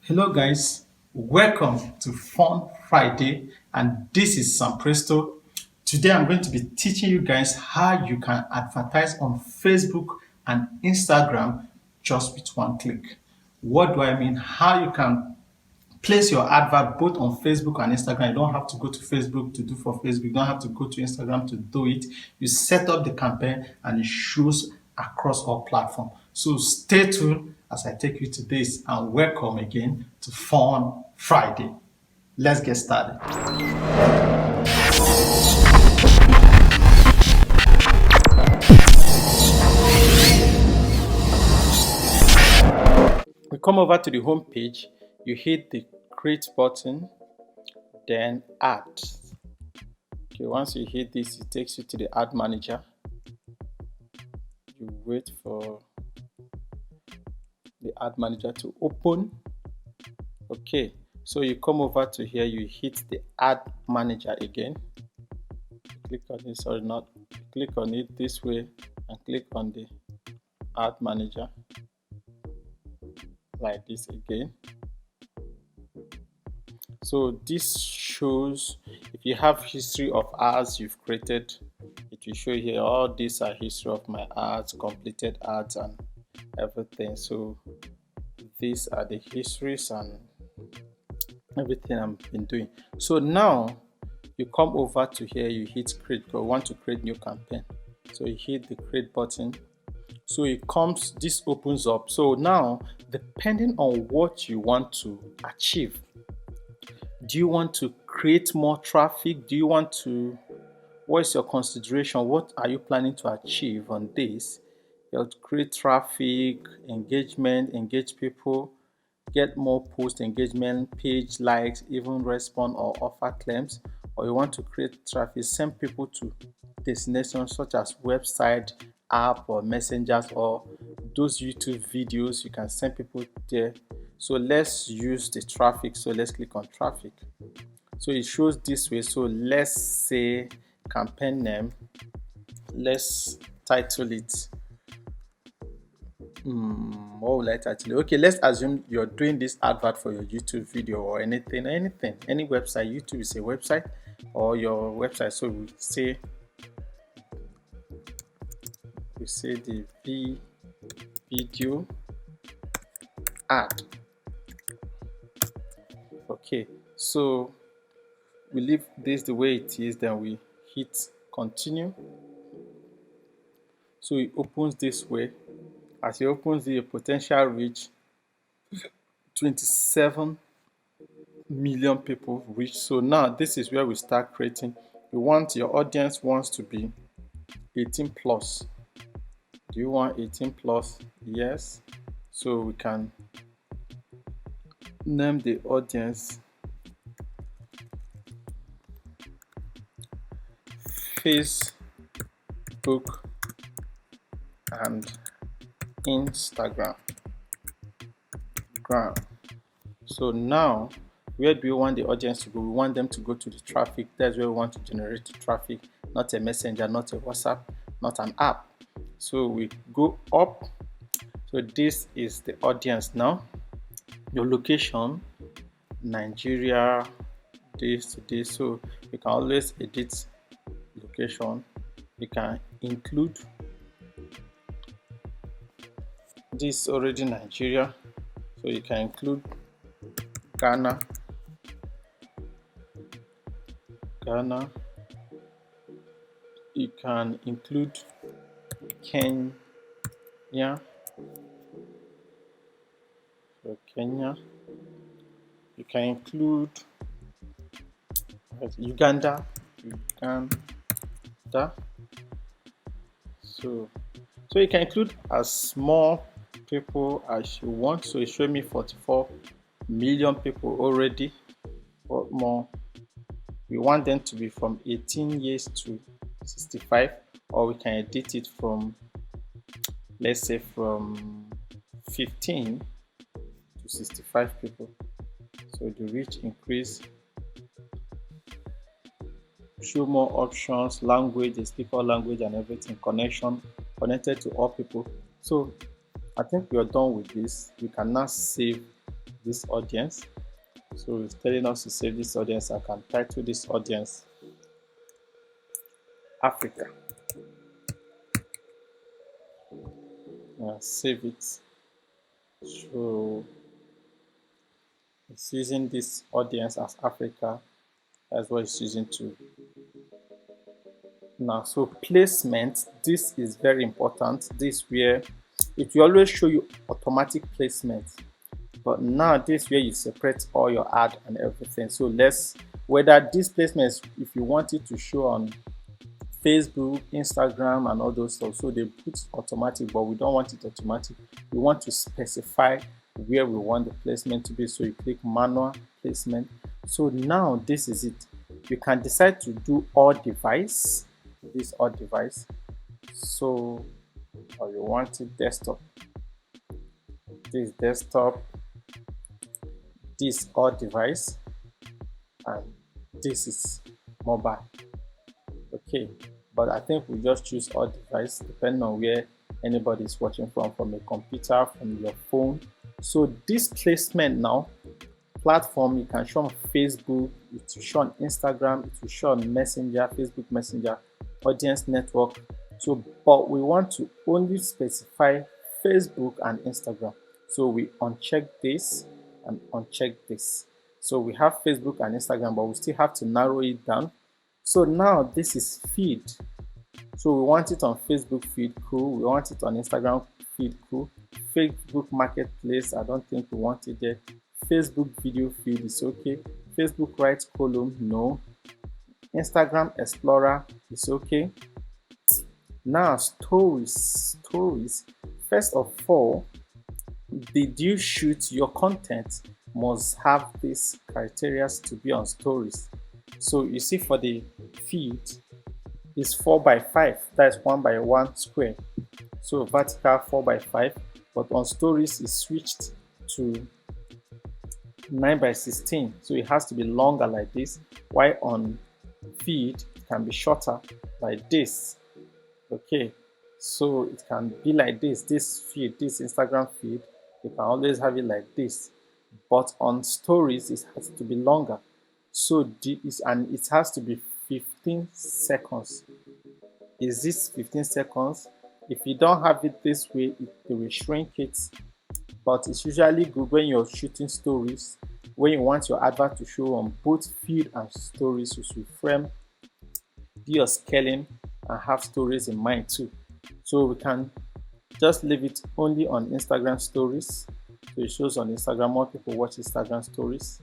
Hello guys, welcome to Fun Friday and this is Sam Presto. Today I'm going to be teaching you guys how you can advertise on Facebook and Instagram just with one click. What do I mean? How you can place your advert both on Facebook and Instagram. You don't have to go to Facebook to do for Facebook. You don't have to go to Instagram to do it. You set up the campaign and it shows across all platforms. So stay tuned as I take you to this and welcome again to Fun Friday. Let's get started. We come over to the home page. You hit the create button, then add. Okay, once you hit this, it takes you to the ad manager. You wait for the ad manager to open. Okay, so you come over to here, you hit the ad manager again. Click on it, sorry, not click on it this way and click on the ad manager like this again. So this shows if you have history of ads you've created, it will show here all these are history of my ads, completed ads and everything. So these are the histories and everything I've been doing. So now you come over to here, you hit create because we want to create new campaign. So you hit the create button. So it comes, this opens up. So now depending on what you want to achieve, do you want to create more traffic? Do you want to, what is your consideration? What are you planning to achieve on this? You have to create traffic, engagement, engage people, get more post engagement, page likes, even respond or offer claims, or you want to create traffic, send people to destinations such as website, app, or messengers, or those YouTube videos, you can send people there. So let's use the traffic. So let's click on traffic. So it shows this way. So let's say campaign name, let's title it what will I title it? Okay, let's assume you're doing this advert for your YouTube video or anything, any website. YouTube is a website or your website. So we say the video ad. Okay, so we leave this the way it is, then we hit continue. So it opens this way. As it opens, the potential reach 27 million people reach. So now this is where we start creating. You want your audience wants to be 18 plus. Do you want 18 plus? Yes. So we can name the audience Facebook and Instagram. So now where do we want the audience to go? We want them to go to the traffic. That's where we want to generate the traffic, not a messenger, not a WhatsApp, not an app. So we go up. So this is the audience now. Your location, Nigeria, this to this. So you can always edit location. You can include this already Nigeria, so you can include Ghana. You can include Kenya. So Kenya. You can include Uganda. So you can include as small people as you want. So it showed me 44 million people already. What more? We want them to be from 18 years to 65, or we can edit it from, let's say, from 15 to 65 people. So the reach increase, show more options, language, they speak all language and everything, connection, connected to all people. So I think we are done with this. We can now save this audience. So it's telling us to save this audience. I can title this audience Africa. Save it. So it's using this audience as Africa. That's what it's using to. Now, so placement, this is very important. This where it will always show you automatic placement. But now this where you separate all your ad and everything. So let's whether this placements, if you want it to show on Facebook, Instagram, and all those stuff. So they put automatic, but we don't want it automatic. We want to specify where we want the placement to be. So you click manual placement. So now this is it. You can decide to do all device, this all device. So, or you want it desktop, this desktop, this all device, and this is mobile. Okay, but I think we just choose all device depending on where anybody is watching from a computer, from your phone. So this placement now, platform, you can show on Facebook, it will show on Instagram, it will show on Messenger, Facebook Messenger, audience network. So, but we want to only specify Facebook and Instagram. So we uncheck this and uncheck this. So we have Facebook and Instagram, but we still have to narrow it down. So now this is feed. So we want it on Facebook feed, cool. We want it on Instagram feed, cool. Facebook Marketplace, I don't think we want it there. Facebook video feed is okay. Facebook right column, no. Instagram Explorer is okay. Now stories. First of all, did you shoot your content must have these criteria to be on stories. So you see for the feed is 4x5, that is 1x1 square. So vertical 4x5, but on stories is switched to 9x16. So it has to be longer like this. While on feed it can be shorter like this. Okay, so it can be like this feed, this Instagram feed, you can always have it like this, but on stories it has to be longer. So and it has to be 15 seconds. Is this 15 seconds? If you don't have it this way, it will shrink it. But it's usually good when you're shooting stories, when you want your advert to show on both feed and stories, you should frame, do your scaling, and have stories in mind too. So we can just leave it only on Instagram stories. So it shows on Instagram, more people watch Instagram stories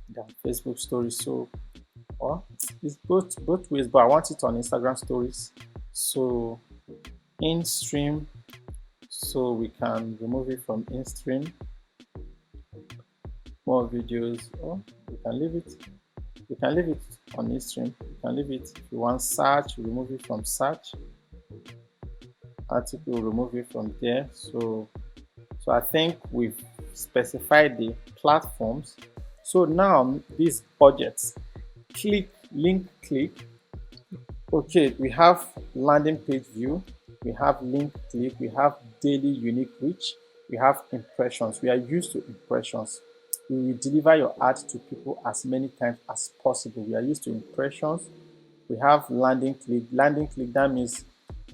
than Facebook stories. So well, it's both ways, but I want it on Instagram stories. So in stream, so we can remove it from in stream. More videos, or we can leave it. You can leave it on in stream. You can leave it if you want search, remove it from search. Article, remove it from there. So I think we've specified the platforms. So now these budgets, click, link, click. Okay, we have landing page view, we have link click, we have daily unique reach, we have impressions. We are used to impressions. We will deliver your ad to people as many times as possible. We are used to impressions. We have landing click. Landing click, that means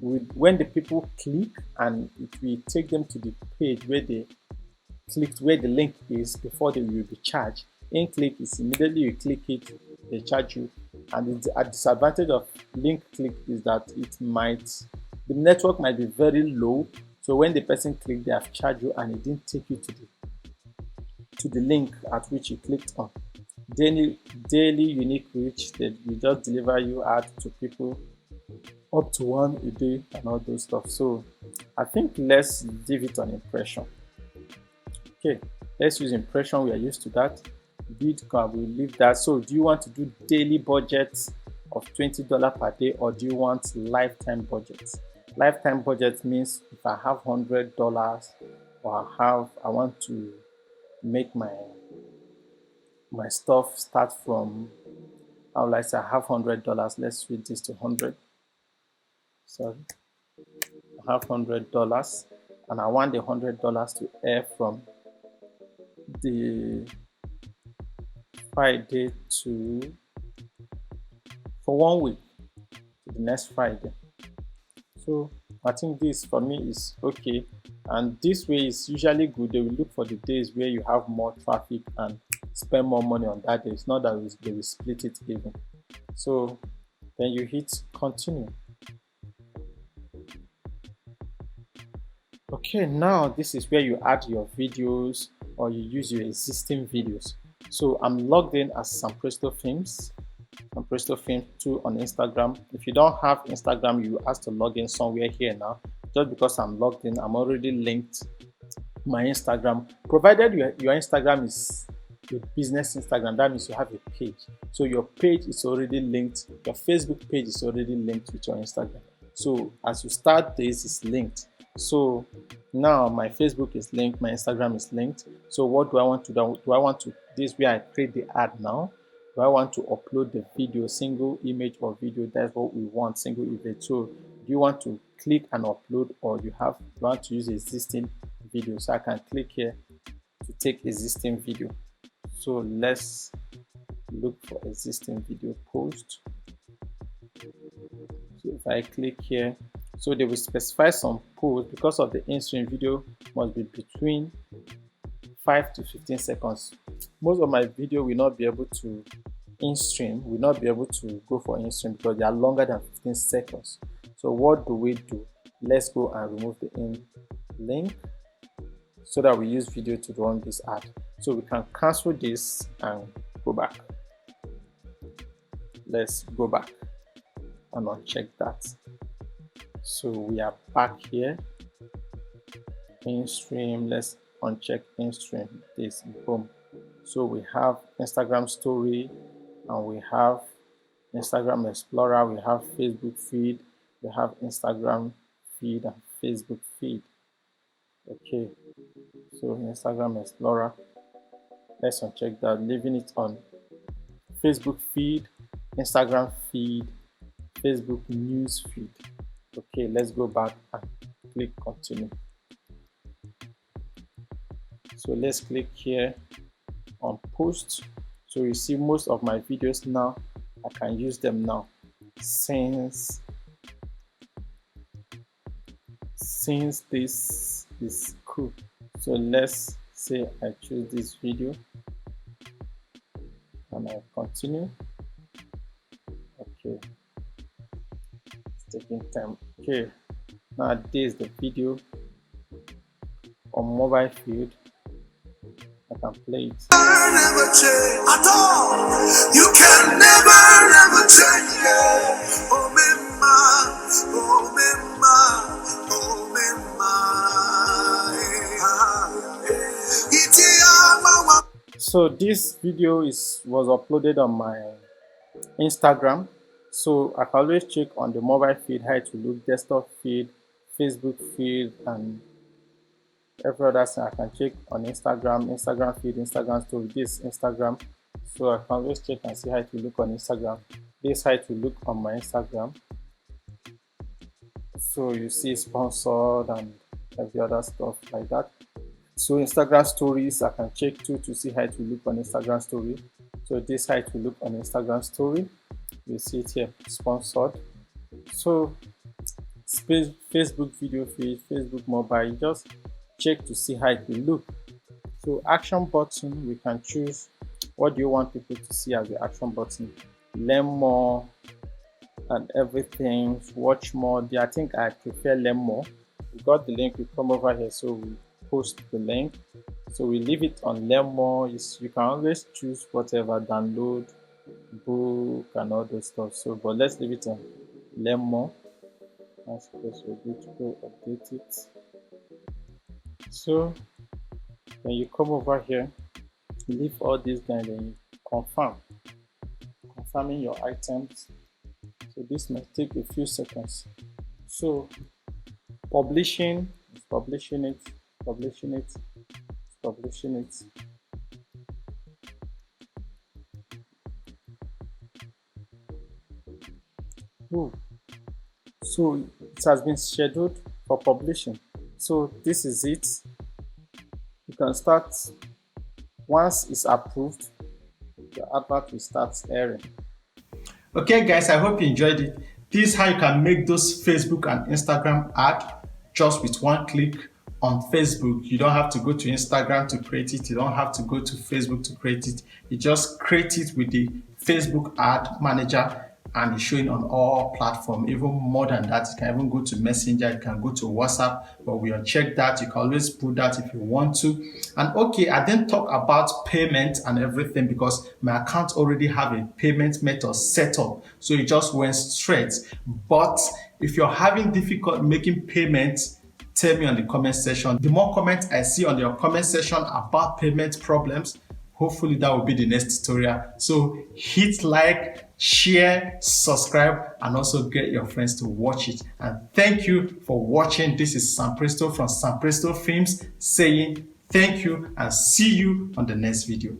when the people click and it will take them to the page where they clicked, where the link is, before they will be charged. In click is immediately you click it, they charge you. And the disadvantage of link click is that the network might be very low. So when the person clicked, they have charged you and it didn't take you to the link at which you clicked on. Daily unique reach, that we just deliver you ad to people up to one a day and all those stuff. So I think let's leave it on impression. Okay, let's use impression. We are used to that. Bid card, we leave that. So do you want to do daily budgets of $20 per day, or do you want lifetime budgets? Lifetime budget means if I have $100, or I want to make my stuff start from, how will I say, I have $100. Let's switch this to 100. Sorry, I have $100 and I want the $100 to air from the Friday to for 1 week to the next Friday. So I think this for me is okay, and this way is usually good. They will look for the days where you have more traffic and spend more money on that day. It's not that they will split it even. So then you hit continue. Okay, now this is where you add your videos or you use your existing videos. So I'm logged in as Sampresto Films, Sampresto Films 2 on Instagram. If you don't have Instagram, you ask to log in somewhere here now. Just because I'm logged in, I'm already linked my Instagram. Provided your Instagram is a business Instagram, that means you have a page. So your page is already linked, your Facebook page is already linked with your Instagram. So as you start this, it's linked. So now my Facebook is linked, my Instagram is linked. So what do I want to do? Do I want to this where I create the ad now? Do I want to upload the video, single image or video? That's what we want, single image. So do you want to click and upload, or you want to use existing video? So I can click here to take existing video. So let's look for existing video post. So if I click here, so they will specify some posts because of the in-stream video must be between 5 to 15 seconds. Most of my video will not be able to in-stream, will not be able to go for in-stream because they are longer than 15 seconds. So what do we do? Let's go and remove the in link so that we use video to run this ad. So we can cancel this and go back. Let's go back and uncheck that. So we are back here. In-stream, let's uncheck in-stream. This, boom. So we have Instagram story and we have Instagram Explorer, we have Facebook feed, we have Instagram feed and Facebook feed. Okay, so Instagram Explorer, let's uncheck that, leaving it on Facebook feed, Instagram feed, Facebook news feed. Okay, let's go back and click continue. So let's click here on post. So you see most of my videos now, I can use them now since this is cool. So let's say I choose this video and I continue. Okay, it's taking time. Okay, now this is the video on mobile field. I can play it. Never change at all. You can never change. Oh, mema, oh, mema, oh, mema. So this video was uploaded on my Instagram. So I can always check on the mobile feed how to look, desktop feed, Facebook feed, and every other thing I can check on Instagram feed, Instagram story, this Instagram. So I can always check and see how to look on Instagram. This how to look on my Instagram. So you see sponsored and every other stuff like that. So Instagram stories, I can check too to see how to look on Instagram story. So this how to look on Instagram story. You see it here, sponsored. So Facebook video feed, Facebook mobile, just check to see how it will look. So action button, we can choose what do you want people to see as the action button. Learn more and everything, watch more. I think I prefer learn more. We got the link, we come over here, so we post the link. So we leave it on learn more. You can always choose whatever, download, book and all those stuff. So but let's leave it on learn more. I suppose we're good to go update it. So when you come over here, leave all these down, then you confirming your items. So this might take a few seconds. So publishing it, publishing it. Ooh. So it has been scheduled for publishing. So this is it. You can start Once it's approved, your advert will start airing. Okay, guys, I hope you enjoyed it. This is how you can make those Facebook and Instagram ad just with one click on Facebook. You don't have to go to Instagram to create it. You don't have to go to Facebook to create it. You just create it with the Facebook ad manager, and it's showing on all platforms. Even more than that, you can even go to Messenger, you can go to WhatsApp, but we uncheck that. You can always put that if you want to. And okay, I didn't talk about payment and everything because my account already have a payment method set up, so it just went straight. But if you're having difficulty making payments, tell me on the comment section. The more comments I see on your comment section about payment problems, hopefully that will be the next tutorial. So hit like, share, subscribe, and also get your friends to watch it. And thank you for watching. This is Sam Presto from Sam Presto Films saying thank you and see you on the next video.